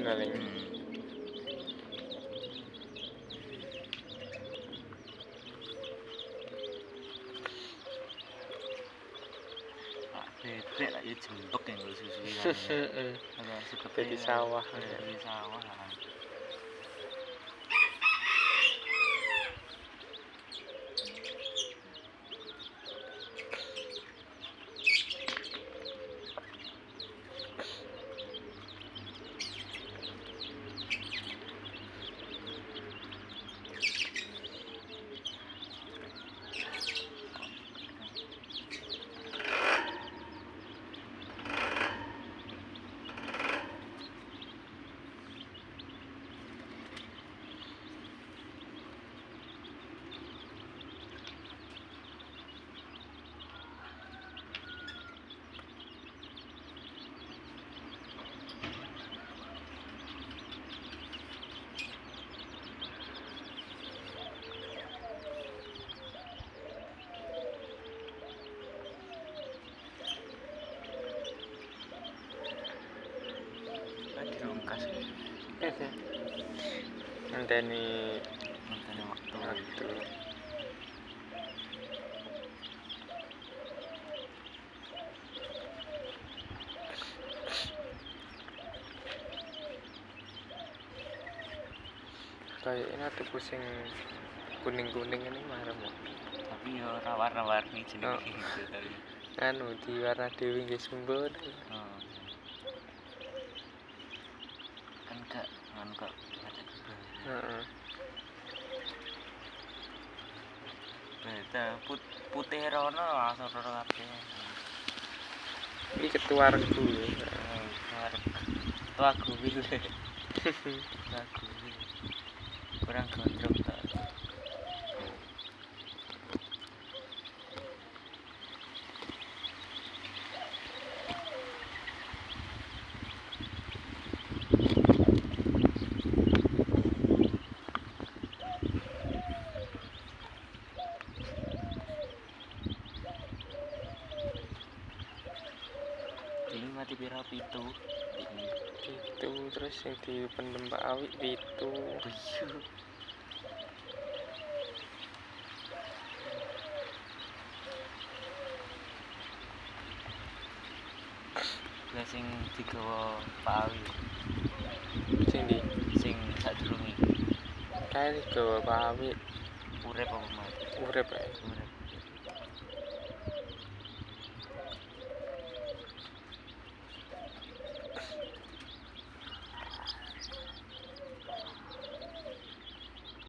paling. Bebek lah ya jembek yang lu susui kan. Ada seperti Di sawah. di sawah lah. Dirungkas Ngenteni waktu. Kayaknya tuh pusing kuning-kuning ini marah mau. Tapi ya ora warna-warni jenenge gitu tadi. Anu di warna dewi nggih sumbut. Kan gak baca Heeh. beda putih rono langsung rono kabeh. Iki ketua regu. Tua gubil. Lagu kurang gondrong tak. Ini mati pira pitu. Itu terus yang di pendem Pak Awi itu. Lah sing digawa Pak Awi Sing di sing sadurunge kae digawa Pak Awi urip apa mati? urip ae. Urip.